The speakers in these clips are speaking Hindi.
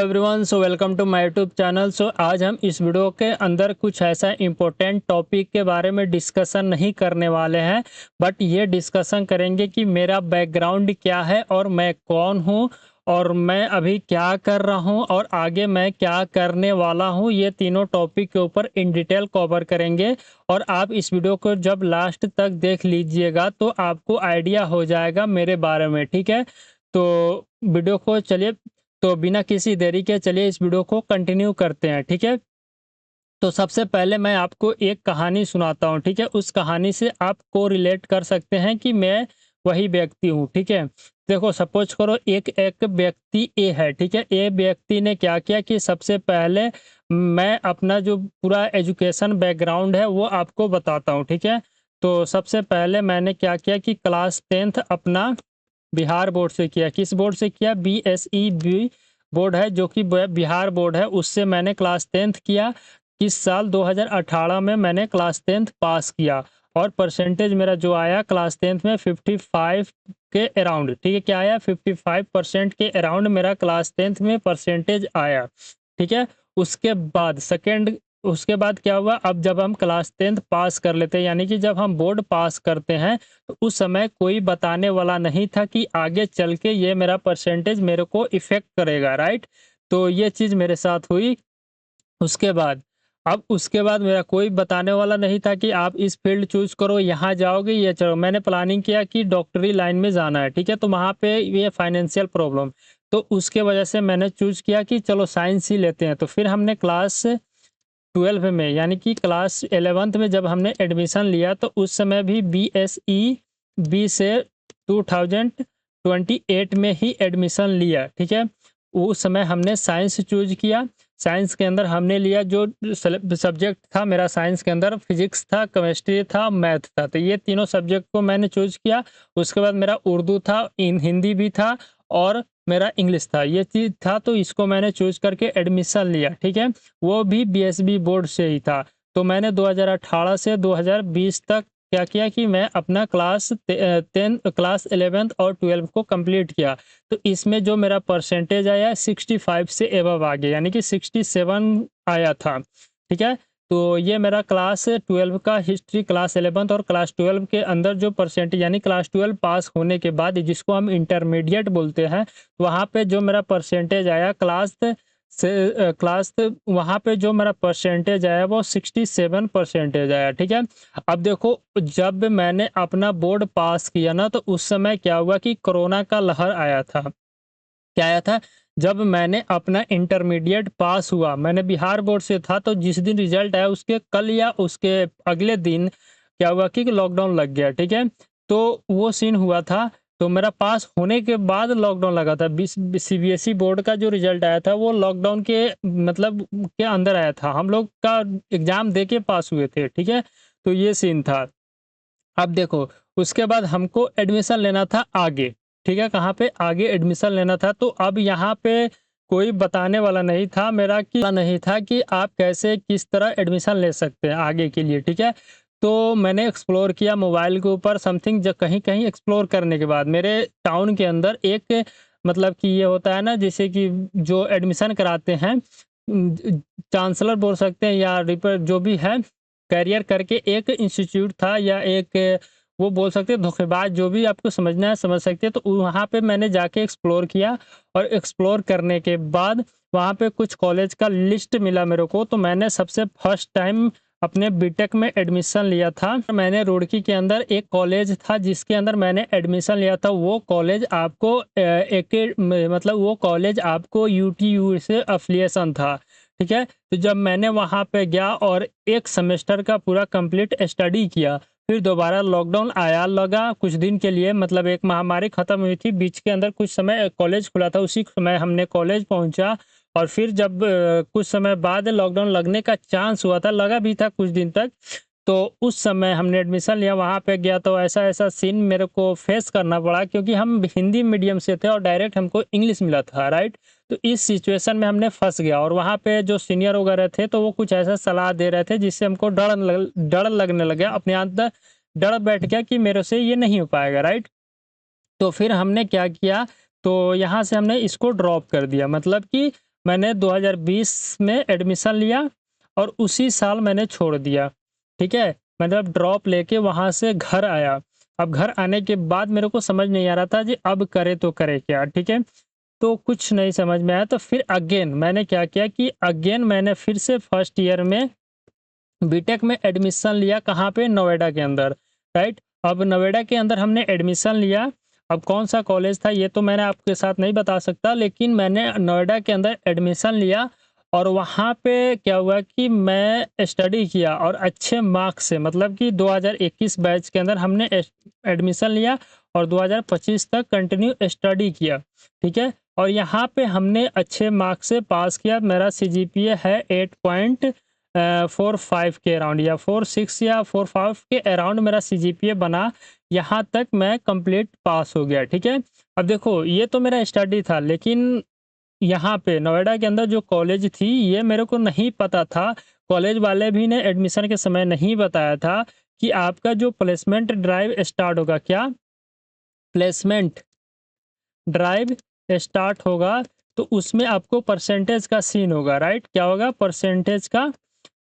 Everyone, so welcome to my YouTube channel. So आज हम इस वीडियो के अंदर कुछ ऐसा इम्पोर्टेंट टॉपिक के बारे में डिस्कशन नहीं करने वाले हैं, बट ये डिस्कशन करेंगे कि मेरा बैकग्राउंड क्या है और मैं कौन हूँ और मैं अभी क्या कर रहा हूँ और आगे मैं क्या करने वाला हूँ। ये तीनों टॉपिक के ऊपर इन डिटेल कवर करेंगे और आप इस वीडियो को जब लास्ट तक देख लीजिएगा तो आपको आइडिया हो जाएगा मेरे बारे में। ठीक है, तो वीडियो को चलिए, तो बिना किसी देरी के चलिए इस वीडियो को कंटिन्यू करते हैं। ठीक है, तो सबसे पहले मैं आपको एक कहानी सुनाता हूँ। ठीक है, उस कहानी से आपको रिलेट कर सकते हैं कि मैं वही व्यक्ति हूँ। ठीक है, देखो सपोज करो एक एक व्यक्ति ए है। ठीक है, ए व्यक्ति ने क्या किया कि सबसे पहले मैं अपना जो पूरा एजुकेशन बैकग्राउंड है वो आपको बताता हूँ। ठीक है, तो सबसे पहले मैंने क्या किया कि क्लास 10th अपना बिहार बोर्ड से किया। किस बोर्ड से किया? BSEB बोर्ड है, जो कि बिहार बोर्ड है, उससे मैंने क्लास 10th किया। किस साल? 2018 में मैंने क्लास 10th पास किया और परसेंटेज मेरा जो आया क्लास 10th में 55 के अराउंड। ठीक है, क्या आया? 55% के अराउंड मेरा क्लास 10th में परसेंटेज आया। ठीक है, उसके बाद उसके बाद क्या हुआ? अब जब हम क्लास 10th पास कर लेते हैं, यानी कि जब हम बोर्ड पास करते हैं, तो उस समय कोई बताने वाला नहीं था कि आगे चल के ये मेरा परसेंटेज मेरे को इफ़ेक्ट करेगा, राइट? तो ये चीज़ मेरे साथ हुई। उसके बाद उसके बाद मेरा कोई बताने वाला नहीं था कि आप इस फील्ड चूज़ करो, यहाँ जाओगे, ये चलो। मैंने प्लानिंग किया कि डॉक्टरी लाइन में जाना है। ठीक है, तो वहाँ पे ये फाइनेंशियल प्रॉब्लम, तो उसके वजह से मैंने चूज़ किया कि चलो साइंस ही लेते हैं। तो फिर हमने क्लास 12 में, यानी कि क्लास 11th में जब हमने एडमिशन लिया, तो उस समय भी BSEB से 2028 में ही एडमिशन लिया। ठीक है, उस समय हमने साइंस चूज किया। साइंस के अंदर हमने लिया जो सब्जेक्ट था मेरा, साइंस के अंदर फिजिक्स था, केमिस्ट्री था, मैथ था। तो ये तीनों सब्जेक्ट को मैंने चूज किया। उसके बाद मेरा उर्दू था, हिंदी भी था और मेरा इंग्लिश था। ये चीज़ था, तो इसको मैंने चूज करके एडमिशन लिया। ठीक है, वो भी BSB बोर्ड से ही था। तो मैंने 2018 से 2020 तक क्या किया कि मैं अपना क्लास 11th और 12th को कंप्लीट किया। तो इसमें जो मेरा परसेंटेज आया 65 से एबव आ गया, यानी कि 67 आया था। ठीक है, तो ये मेरा क्लास 12 का हिस्ट्री, क्लास 11th और क्लास 12 के अंदर जो परसेंटेज, यानी क्लास 12 पास होने के बाद जिसको हम इंटरमीडिएट बोलते हैं, वहाँ पे जो मेरा परसेंटेज आया वहाँ पे जो मेरा परसेंटेज आया वो 67 परसेंटेज आया। ठीक है, अब देखो जब मैंने अपना बोर्ड पास किया ना, तो उस समय क्या हुआ कि कोरोना का लहर आया था। क्या आया था? जब मैंने अपना इंटरमीडिएट पास हुआ, मैंने बिहार बोर्ड से था, तो जिस दिन रिजल्ट आया उसके कल या उसके अगले दिन क्या हुआ कि लॉकडाउन लग गया। ठीक है, तो वो सीन हुआ था। तो मेरा पास होने के बाद लॉकडाउन लगा था। CBSE बोर्ड का जो रिजल्ट आया था वो लॉकडाउन के मतलब के अंदर आया था। हम लोग का एग्जाम दे के पास हुए थे। ठीक है, तो ये सीन था। अब देखो, उसके बाद हमको एडमिशन लेना था आगे। ठीक है, कहाँ पे? आगे एडमिशन लेना था। तो अब यहाँ पे कोई बताने वाला नहीं था मेरा, कि नहीं था कि आप कैसे किस तरह एडमिशन ले सकते हैं आगे के लिए। ठीक है, तो मैंने एक्सप्लोर किया मोबाइल के ऊपर समथिंग। जब कहीं कहीं एक्सप्लोर करने के बाद मेरे टाउन के अंदर एक मतलब कि ये होता है ना, जैसे कि जो एडमिशन कराते हैं, चांसलर बोल सकते हैं या रिपर जो भी है, कैरियर करके एक इंस्टीट्यूट था, या एक वो बोल सकते हैं धोखेबाज, जो भी आपको समझना है समझ सकते हैं। तो वहाँ पे मैंने जाके एक्सप्लोर किया और एक्सप्लोर करने के बाद वहाँ पे कुछ कॉलेज का लिस्ट मिला मेरे को। तो मैंने सबसे फर्स्ट टाइम अपने बीटेक में एडमिशन लिया था। मैंने रुड़की के अंदर एक कॉलेज था जिसके अंदर मैंने एडमिशन लिया था। वो कॉलेज आपको मतलब वो कॉलेज आपको UTU से अफिलिएशन था। ठीक है, तो जब मैंने वहाँ पे गया और एक सेमेस्टर का पूरा कंप्लीट स्टडी किया, फिर दोबारा लॉकडाउन आया लगा कुछ दिन के लिए, मतलब एक महामारी खत्म हुई थी, बीच के अंदर कुछ समय कॉलेज खुला था, उसी समय हमने कॉलेज पहुंचा। और फिर जब कुछ समय बाद लॉकडाउन लगने का चांस हुआ था, लगा भी था कुछ दिन तक, तो उस समय हमने एडमिशन लिया। वहाँ पे गया तो ऐसा ऐसा सीन मेरे को फेस करना पड़ा, क्योंकि हम हिंदी मीडियम से थे और डायरेक्ट हमको इंग्लिश मिला था, राइट? तो इस सिचुएशन में हमने फंस गया। और वहाँ पे जो सीनियर वगैरह थे, तो वो कुछ ऐसा सलाह दे रहे थे जिससे हमको डर लगने लग गया। अपने अंदर डर बैठ गया कि मेरे से ये नहीं हो पाएगा, राइट? तो फिर हमने क्या किया, तो यहाँ से हमने इसको ड्रॉप कर दिया। मतलब कि मैंने 2020 में एडमिशन लिया और उसी साल मैंने छोड़ दिया, ठीक है? मतलब ड्रॉप लेके वहाँ से घर आया। अब घर आने के बाद मेरे को समझ नहीं आ रहा था जी अब करे तो करे क्या, ठीक है? तो कुछ नहीं समझ में आया तो फिर अगेन मैंने क्या किया कि अगेन मैंने फिर से फर्स्ट ईयर में बीटेक में एडमिशन लिया कहाँ पे? नोएडा के अंदर, राइट? अब नोएडा के अंदर हमने एडमिशन लिया, अब कौन-सा कॉलेज था ये तो मैंने आपके साथ नहीं बता सकता, लेकिन मैंने नोएडा के अंदर एडमिशन लिया और वहाँ पे क्या हुआ कि मैं स्टडी किया और अच्छे मार्क्स से मतलब कि 2021 बैच के अंदर हमने एडमिशन लिया और 2025 तक कंटिन्यू स्टडी किया, ठीक है? और यहाँ पे हमने अच्छे मार्क्स से पास किया, मेरा सीजीपीए है 8.45 के अराउंड या 46 या 45 के अराउंड मेरा सीजीपीए बना, यहाँ तक मैं कंप्लीट पास हो गया, ठीक है? अब देखो ये तो मेरा स्टडी था, लेकिन यहाँ पे नोएडा के अंदर जो कॉलेज थी ये मेरे को नहीं पता था, कॉलेज वाले भी ने एडमिशन के समय नहीं बताया था कि आपका जो प्लेसमेंट ड्राइव स्टार्ट होगा, क्या? प्लेसमेंट ड्राइव स्टार्ट होगा, तो उसमें आपको परसेंटेज का सीन होगा, राइट? क्या होगा? परसेंटेज का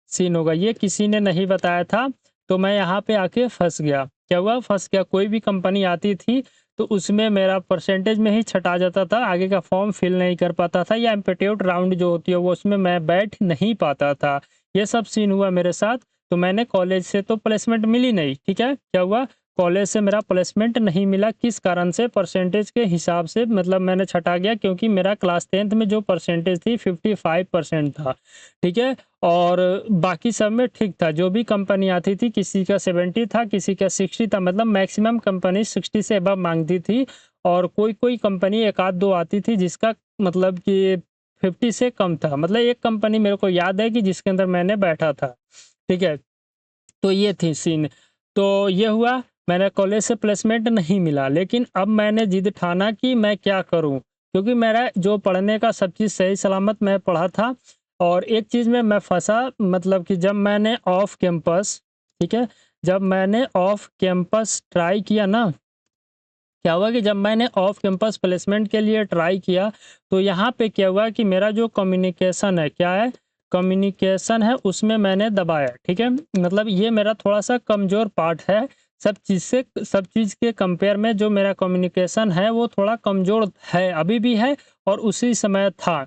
सीन होगा, ये किसी ने नहीं बताया था, तो मैं यहाँ पे आके फँस गया। क्या हुआ? फँस गया। कोई भी कंपनी आती थी, तो उसमें मेरा परसेंटेज में ही छँटा जाता था, आगे का फॉर्म फिल नहीं कर पाता था या एप्टीट्यूड राउंड जो होती है, वो उसमें मैं बैठ नहीं पाता था। ये सब सीन हुआ मेरे साथ, तो मैंने कॉलेज से तो प्लेसमेंट मिली नहीं, ठीक है? क्या हुआ? कॉलेज से मेरा प्लेसमेंट नहीं मिला, किस कारण से? परसेंटेज के हिसाब से मतलब मैंने छँटा गया क्योंकि मेरा क्लास 10th में जो परसेंटेज थी 55% था, ठीक है? और बाकी सब में ठीक था, जो भी कंपनी आती थी किसी का 70 था, किसी का 60 था, मतलब मैक्सिमम कंपनी 60 से अबव माँगती थी और कोई-कोई कंपनी 1 आध 2 आती थी जिसका मतलब कि 50 से कम था। मतलब एक कंपनी मेरे को याद है कि जिसके अंदर मैंने बैठा था, ठीक है? तो ये थी सीन। तो ये हुआ, मैंने कॉलेज से प्लेसमेंट नहीं मिला, लेकिन अब मैंने ज़िद ठाना कि मैं क्या करूँ? क्योंकि मेरा जो पढ़ने का सब चीज़ सही सलामत मैं पढ़ा था और एक चीज़ में मैं फँसा मतलब कि जब मैंने ऑफ कैंपस, ठीक है? जब मैंने ऑफ कैंपस ट्राई किया ना, क्या हुआ कि जब मैंने ऑफ कैंपस प्लेसमेंट के लिए ट्राई किया, तो यहाँ पे क्या हुआ कि मेरा जो कम्युनिकेशन है, क्या है? कम्युनिकेशन है, उसमें मैंने दबाया, ठीक है? मतलब ये मेरा थोड़ा-सा कमज़ोर पार्ट है, सब चीज़ के कंपेयर में जो मेरा कम्युनिकेशन है, वो थोड़ा कमज़ोर है, अभी भी है और उसी समय था।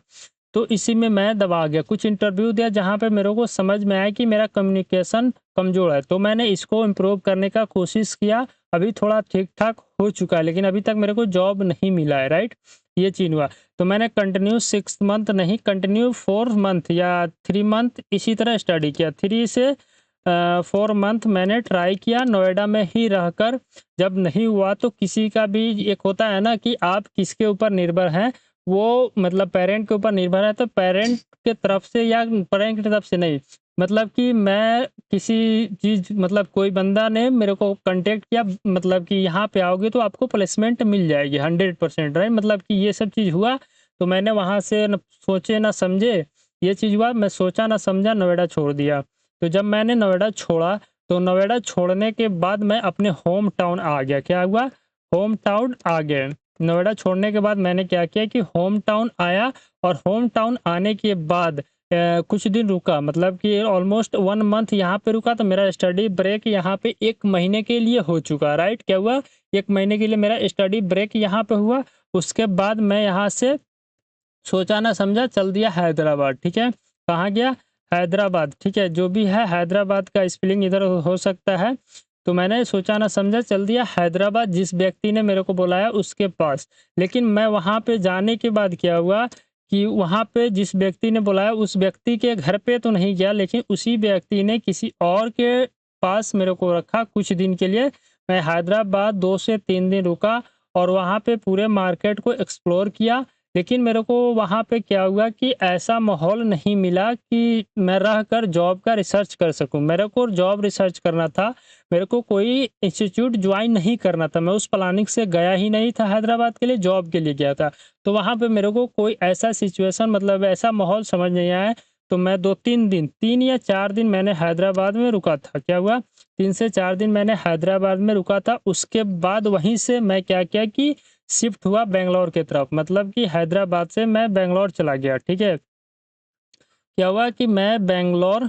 तो इसी में मैं दबा गया। कुछ इंटरव्यू दिया जहाँ पे मेरे को समझ में आया कि मेरा कम्युनिकेशन कमज़ोर है, तो मैंने इसको इम्प्रूव करने का कोशिश किया। अभी थोड़ा ठीक-ठाक हो चुका है, लेकिन अभी तक मेरे को जॉब नहीं मिला है, राइट? ये चीज़ हुआ। तो मैंने कंटिन्यू 6 मंथ नहीं, कंटिन्यू 4 मंथ या 3 मंथ इसी तरह स्टडी किया। 3 से 4 मंथ मैंने ट्राई किया नोएडा में ही रहकर। जब नहीं हुआ तो किसी का भी एक होता है ना कि आप किसके ऊपर निर्भर हैं, वो मतलब पेरेंट के ऊपर निर्भर है, तो पेरेंट के तरफ से या पेरेंट की तरफ से नहीं, मतलब कि मैं किसी चीज़ मतलब कोई बंदा ने मेरे को कॉन्टैक्ट किया मतलब कि यहाँ पे आओगे तो आपको प्लेसमेंट मिल जाएगी 100% राइट? मतलब कि ये सब चीज़ हुआ, तो मैंने वहाँ से न सोचे ना समझे, ये चीज़ हुआ, मैं सोचा ना समझा नोएडा छोड़ दिया। तो जब मैंने नोएडा छोड़ा, तो नोएडा छोड़ने के बाद मैं अपने होम टाउन आ गया। क्या हुआ? होम टाउन आ गए। नोएडा छोड़ने के बाद मैंने क्या किया कि होम टाउन आया और होम टाउन आने के बाद कुछ दिन रुका मतलब कि ऑलमोस्ट 1 मंथ यहाँ पे रुका, तो मेरा स्टडी ब्रेक यहाँ पे 1 महीने के लिए हो चुका, राइट? क्या हुआ? 1 महीने के लिए मेरा स्टडी ब्रेक यहाँ पे हुआ। उसके बाद मैं यहाँ से सोचा ना समझा चल दिया हैदराबाद, ठीक है? कहाँ गया? हैदराबाद, ठीक है? जो भी है हैदराबाद का स्पेलिंग इधर हो सकता है। तो मैंने सोचा ना समझा चल दिया हैदराबाद, जिस व्यक्ति ने मेरे को बुलाया उसके पास। लेकिन मैं वहाँ पे जाने के बाद क्या हुआ कि वहाँ पे जिस व्यक्ति ने बुलाया उस व्यक्ति के घर पे तो नहीं गया, लेकिन उसी व्यक्ति ने किसी और के पास मेरे को रखा कुछ दिन के लिए। मैं हैदराबाद 2 से 3 दिन रुका और वहाँ पे पूरे मार्केट को एक्सप्लोर किया। लेकिन मेरे को वहाँ पे क्या हुआ कि ऐसा माहौल नहीं मिला कि मैं रहकर जॉब का रिसर्च कर सकूँ। मेरे को जॉब रिसर्च करना था, मेरे को कोई इंस्टीट्यूट जॉइन नहीं करना था। मैं उस प्लानिंग से गया ही नहीं था हैदराबाद के लिए, जॉब के लिए गया था। तो वहाँ पे मेरे को कोई ऐसा सिचुएशन मतलब ऐसा माहौल समझ नहीं आया, तो मैं 2-3 दिन 3 या 4 दिन मैंने हैदराबाद में रुका था। क्या हुआ? 3 से 4 दिन मैंने हैदराबाद में रुका था। उसके बाद वहीं से मैं क्या किया कि शिफ्ट हुआ बैंगलोर की तरफ, मतलब कि हैदराबाद से मैं बैंगलोर चला गया, ठीक है? क्या हुआ कि मैं बैंगलोर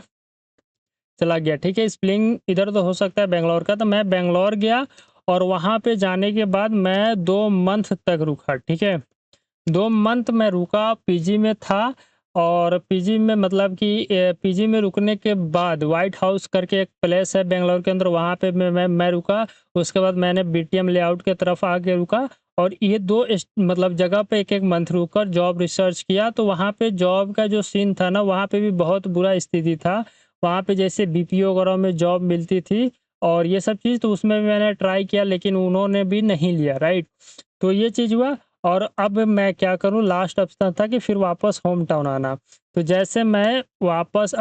चला गया, ठीक है? स्पेलिंग इधर तो हो सकता है बैंगलोर का, तो मैं बैंगलोर गया और वहाँ पे जाने के बाद मैं 2 मंथ तक रुका, ठीक है? 2 मंथ मैं रुका, पीजी में था और पीजी में मतलब कि पीजी में रुकने के बाद व्हाइट हाउस करके एक प्लेस है बैंगलोर के अंदर, वहाँ पे मैं रुका। उसके बाद मैंने बीटीएम लेआउट की तरफ आके रुका और ये 2 मतलब जगह पे 1-1 मंथ रुककर जॉब रिसर्च किया। तो वहाँ पे जॉब का जो सीन था ना, वहाँ पे भी बहुत बुरा स्थिति था। वहाँ पे जैसे बीपीओ वगैरह में जॉब मिलती थी और ये सब चीज़, तो उसमें भी मैंने ट्राई किया लेकिन उन्होंने भी नहीं लिया, राइट? तो ये चीज़ हुआ और अब मैं क्या करूँ, लास्ट ऑप्शन था कि फिर वापस होम टाउन आना। तो जैसे मैं वापस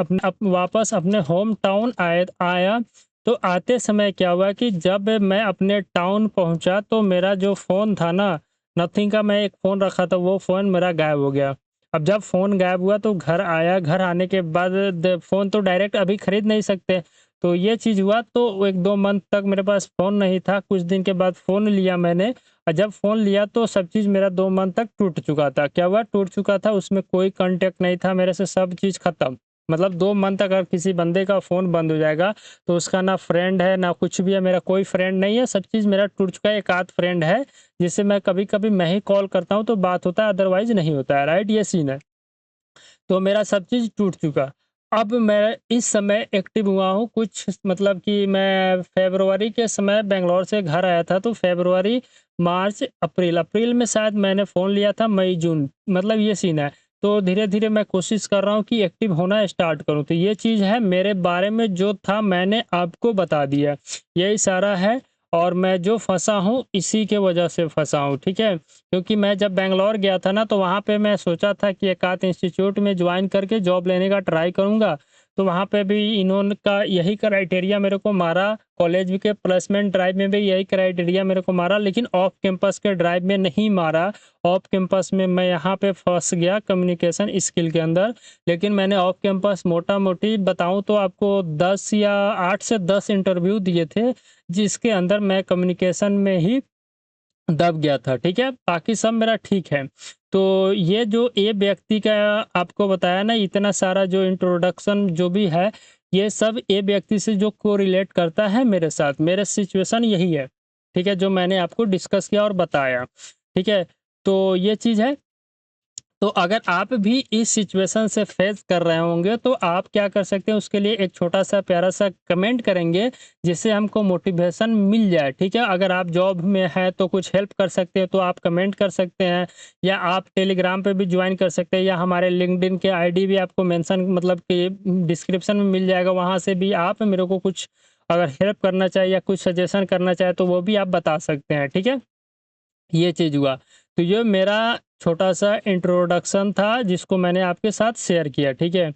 अपने होम टाउन आया, तो आते समय क्या हुआ कि जब मैं अपने टाउन पहुँचा तो मेरा जो फ़ोन था ना, नथिंग का मैं एक फ़ोन रखा था, वो फ़ोन मेरा गायब हो गया। अब जब फ़ोन गायब हुआ तो घर आया, घर आने के बाद फ़ोन तो डायरेक्ट अभी खरीद नहीं सकते। तो ये चीज़ हुआ, तो 1-2 मंथ तक मेरे पास फ़ोन नहीं था। कुछ दिन के बाद फ़ोन लिया मैंने और जब फ़ोन लिया तो सब चीज़ मेरा 2 मंथ तक टूट चुका था। क्या हुआ, टूट चुका था, उसमें कोई कॉन्टैक्ट नहीं था मेरे से, सब चीज़ खत्म। मतलब 2 मंथ तक अगर किसी बंदे का फ़ोन बंद हो जाएगा, तो उसका ना फ्रेंड है, ना कुछ भी है, मेरा कोई फ्रेंड नहीं है, सब चीज़ मेरा टूट चुका है। एक आध फ्रेंड है, जिससे मैं कभी-कभी मैं ही कॉल करता हूँ तो बात होता है, अदरवाइज़ नहीं होता है, राइट? ये सीन है। तो मेरा सब चीज़ टूट चुका। अब मैं इस समय एक्टिव हुआ हूँ कुछ, मतलब कि मैं फ़रवरी के समय बैंगलोर से घर आया था, तो फ़रवरी, मार्च, अप्रैल में शायद मैंने फ़ोन लिया था, मई, जून, मतलब ये सीन है। तो धीरे-धीरे मैं कोशिश कर रहा हूँ कि एक्टिव होना स्टार्ट करूँ। तो ये चीज़ है, मेरे बारे में जो था मैंने आपको बता दिया। यही सारा है और मैं जो फँसा हूँ इसी के वजह से फँसा हूँ, ठीक है? क्योंकि मैं जब बैंगलोर गया था ना, तो वहाँ पे मैं सोचा था कि एक आध इंस्टीट्यूट में जॉइन करके जॉब लेने का ट्राई करूँगा। तो वहाँ पे भी इन्होंने का यही क्राइटेरिया मेरे को मारा, कॉलेज के प्लेसमेंट ड्राइव में भी यही क्राइटेरिया मेरे को मारा, लेकिन ऑफ कैंपस के ड्राइव में नहीं मारा। ऑफ कैंपस में मैं यहाँ पे फँस गया कम्युनिकेशन स्किल के अंदर। लेकिन मैंने ऑफ कैंपस मोटा-मोटी बताऊँ तो आपको 10 या 8 से 10 इंटरव्यू दिए थे, जिसके अंदर मैं कम्युनिकेशन में ही दब गया था, ठीक है? बाकी सब मेरा ठीक है। तो ये जो ए व्यक्ति का आपको बताया ना, इतना सारा जो इंट्रोडक्शन जो भी है, ये सब ए व्यक्ति से जो कोरिलेट करता है मेरे साथ, मेरा सिचुएशन यही है, ठीक है? जो मैंने आपको डिस्कस किया और बताया, ठीक है? तो ये चीज़ है। तो अगर आप भी इस सिचुएशन से फेस कर रहे होंगे, तो आप क्या कर सकते हैं, उसके लिए एक छोटा-सा प्यारा-सा कमेंट करेंगे, जिससे हमको मोटिवेशन मिल जाए, ठीक है? अगर आप जॉब में हैं, तो कुछ हेल्प कर सकते हैं, तो आप कमेंट कर सकते हैं या आप टेलीग्राम पे भी जॉइन कर सकते हैं या हमारे लिंक्डइन के आईडी भी आपको मेंशन, मतलब कि डिस्क्रिप्शन में मिल जाएगा, वहाँ से भी आप मेरे को कुछ अगर हेल्प करना चाहे या कुछ सजेशन करना चाहे, तो वो भी आप बता सकते हैं, ठीक है? ये चीज़ हुआ। तो ये मेरा छोटा-सा इंट्रोडक्शन था जिसको मैंने आपके साथ शेयर किया, ठीक है?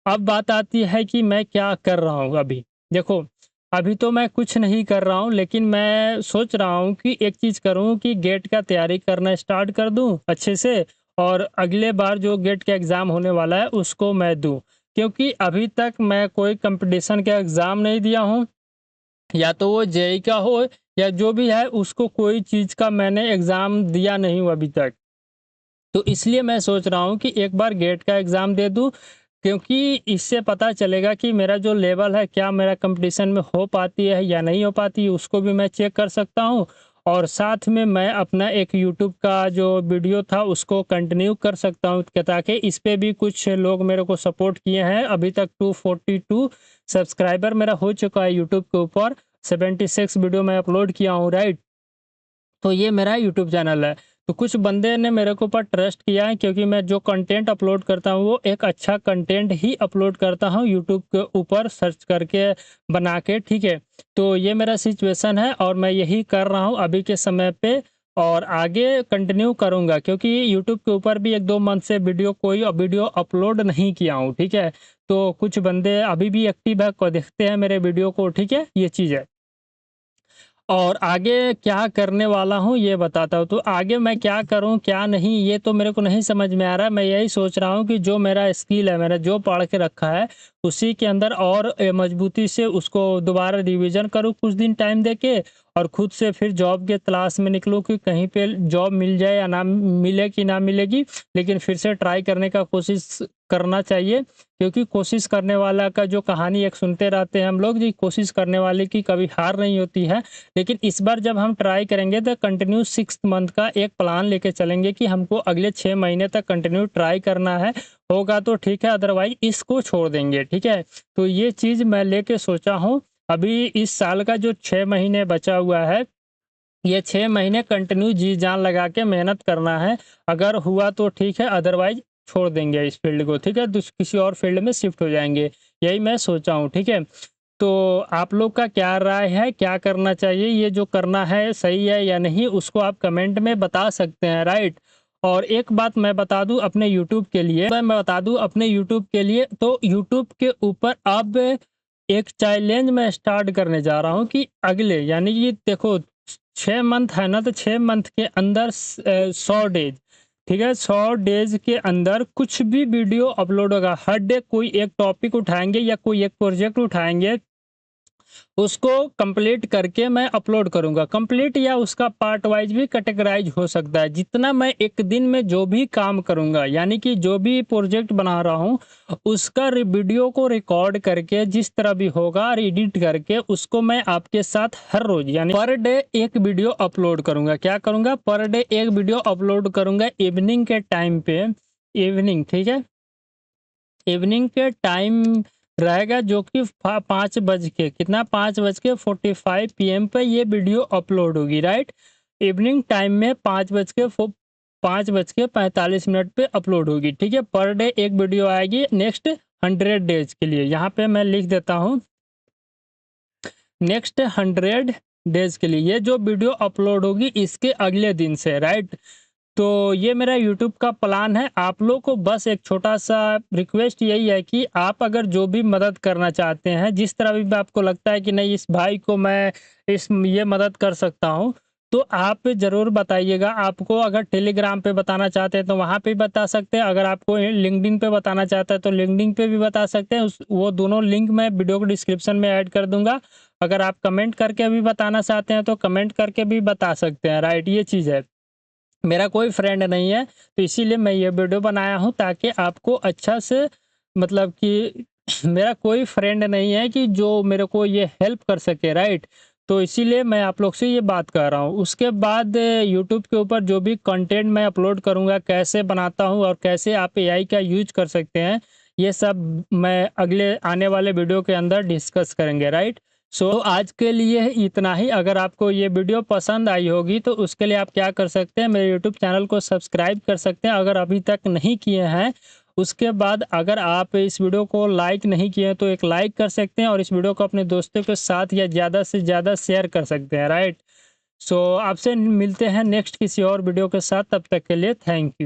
अब बात आती है कि मैं क्या कर रहा हूँ अभी। देखो, अभी तो मैं कुछ नहीं कर रहा हूँ, लेकिन मैं सोच रहा हूँ कि एक चीज़ करूँ कि गेट का तैयारी करना स्टार्ट कर दूँ अच्छे से और अगले बार जो गेट का एग्ज़ाम होने वाला है उसको मैं दूँ। क्योंकि अभी तक मैं कोई कॉम्पिटिशन का एग्ज़ाम नहीं दिया हूँ, या तो वो जेईई का हो या जो भी है, उसको कोई चीज़ का मैंने एग्ज़ाम दिया नहीं हूँ अभी तक। तो इसलिए मैं सोच रहा हूँ कि एक बार गेट का एग्ज़ाम दे दूँ, क्योंकि इससे पता चलेगा कि मेरा जो लेवल है, क्या मेरा कॉम्पिटिशन में हो पाती है या नहीं हो पाती है, उसको भी मैं चेक कर सकता हूँ। और साथ में मैं अपना एक यूट्यूब का जो वीडियो था उसको कंटिन्यू कर सकता हूँ, ताकि इस पे भी कुछ लोग मेरे को सपोर्ट किए हैं। अभी तक 242 सब्सक्राइबर मेरा हो चुका है यूट्यूब के ऊपर, 76 वीडियो मैं अपलोड किया हूँ, राइट? तो ये मेरा यूट्यूब चैनल है। तो कुछ बंदे ने मेरे के ऊपर ट्रस्ट किया है, क्योंकि मैं जो कंटेंट अपलोड करता हूँ वो एक अच्छा कंटेंट ही अपलोड करता हूँ यूट्यूब के ऊपर सर्च करके बना के, ठीक है? तो ये मेरा सिचुएशन है और मैं यही कर रहा हूँ अभी के समय पे और आगे कंटिन्यू करूँगा, क्योंकि यूट्यूब के ऊपर भी 1-2 मंथ से कोई वीडियो अपलोड नहीं किया हूँ, ठीक है? तो कुछ बंदे अभी भी एक्टिव है, को देखते हैं मेरे वीडियो को, ठीक है? ये चीज़ है। और आगे क्या करने वाला हूँ ये बताता हूँ। तो आगे मैं क्या करूँ, क्या नहीं, ये तो मेरे को नहीं समझ में आ रहा है। मैं यही सोच रहा हूँ कि जो मेरा स्किल है, मैंने जो पढ़ के रखा है, उसी के अंदर और मजबूती से उसको दोबारा रिवीज़न करूँ कुछ दिन टाइम दे के और खुद से फिर जॉब के तलाश में निकलूँ कि कहीं पे जॉब मिल जाए या ना मिले कि ना मिलेगी, लेकिन फिर से ट्राई करने का कोशिश करना चाहिए, क्योंकि कोशिश करने वाला का जो कहानी एक सुनते रहते हैं हम लोग जी, कोशिश करने वाले की कभी हार नहीं होती है। लेकिन इस बार जब हम ट्राई करेंगे तो कंटिन्यू 6th मंथ का एक प्लान लेके चलेंगे कि हमको अगले 6 महीने तक कंटिन्यू ट्राई करना है, होगा तो ठीक है, अदरवाइज इसको छोड़ देंगे, ठीक है। तो ये चीज़ मैं लेके सोचा हूँ। अभी इस साल का जो 6 महीने बचा हुआ है, ये 6 महीने कंटिन्यू जी जान लगा के मेहनत करना है। अगर हुआ तो ठीक है, अदरवाइज छोड़ देंगे इस फील्ड को, ठीक है, किसी और फील्ड में शिफ्ट हो जाएँगे। यही मैं सोचा हूँ, ठीक है। तो आप लोग का क्या राय है, क्या करना चाहिए? ये जो करना है सही है या नहीं, उसको आप कमेंट में बता सकते हैं, राइट? और एक बात मैं बता दूँ अपने यूट्यूब के लिए, तो यूट्यूब के ऊपर अब एक चैलेंज मैं स्टार्ट करने जा रहा हूँ कि अगले, यानी कि देखो 6 मंथ है ना, तो 6 मंथ के अंदर 100 डेज, ठीक है, 100 डेज के अंदर कुछ भी वीडियो अपलोड होगा। हर डे कोई एक टॉपिक उठाएँगे या कोई एक प्रोजेक्ट उठाएँगे, उसको कंप्लीट करके मैं अपलोड करूँगा। कंप्लीट या उसका पार्ट वाइज़ भी कैटेगराइज़ हो सकता है। जितना मैं एक दिन में जो भी काम करूँगा, यानी कि जो भी प्रोजेक्ट बना रहा हूँ, उसका वीडियो को रिकॉर्ड करके जिस तरह भी होगा एडिट करके उसको मैं आपके साथ हर रोज़, यानी पर डे एक वीडियो अपलोड करूँगा। क्या करूँगा? पर डे एक वीडियो अपलोड करूँगा इवनिंग के टाइम पे, इवनिंग, ठीक है? इवनिंग के टाइम रहेगा, जो कि 5 बज के कितना, 5:45 पीएम पे ये वीडियो अपलोड होगी, राइट? इवनिंग टाइम में 5:45 पे अपलोड होगी, ठीक है। पर डे एक वीडियो आएगी नेक्स्ट 100 डेज के लिए। यहाँ पे मैं लिख देता हूँ नेक्स्ट 100 डेज के लिए ये जो वीडियो अपलोड होगी इसके अगले दिन से, राइट? तो ये मेरा यूट्यूब का प्लान है। आप लोग को बस एक छोटा-सा रिक्वेस्ट यही है कि आप अगर जो भी मदद करना चाहते हैं, जिस तरह भी आपको लगता है कि नहीं इस भाई को मैं ये मदद कर सकता हूँ, तो आप ज़रूर बताइएगा। आपको अगर टेलीग्राम पे बताना चाहते हैं तो वहाँ पे भी बता सकते हैं। अगर आपको लिंक्डइन पे बताना चाहता है तो लिंक्डइन पे भी बता सकते हैं। वो दोनों लिंक मैं वीडियो के डिस्क्रिप्शन में ऐड कर दूँगा। अगर आप कमेंट करके भी बताना चाहते हैं तो कमेंट करके भी बता सकते हैं, राइट? ये चीज़ है। मेरा कोई फ्रेंड नहीं है, तो इसीलिए मैं ये वीडियो बनाया हूँ ताकि आपको अच्छा से, मतलब कि मेरा कोई फ्रेंड नहीं है कि जो मेरे को ये हेल्प कर सके, राइट? तो इसीलिए मैं आप लोग से ये बात कर रहा हूँ। उसके बाद यूट्यूब के ऊपर जो भी कंटेंट मैं अपलोड करूँगा, कैसे बनाता हूँ और कैसे आप एआई का यूज़ कर सकते हैं, ये सब मैं अगले आने वाले वीडियो के अंदर डिस्कस करेंगे, राइट? सो आज के लिए इतना ही। अगर आपको ये वीडियो पसंद आई होगी तो उसके लिए आप क्या कर सकते हैं, मेरे यूट्यूब चैनल को सब्सक्राइब कर सकते हैं अगर अभी तक नहीं किए हैं। उसके बाद अगर आप इस वीडियो को लाइक नहीं किए हैं तो एक लाइक कर सकते हैं और इस वीडियो को अपने दोस्तों के साथ या ज़्यादा से ज़्यादा शेयर कर सकते हैं, राइट? सो आपसे मिलते हैं नेक्स्ट किसी और वीडियो के साथ, तब तक के लिए थैंक यू।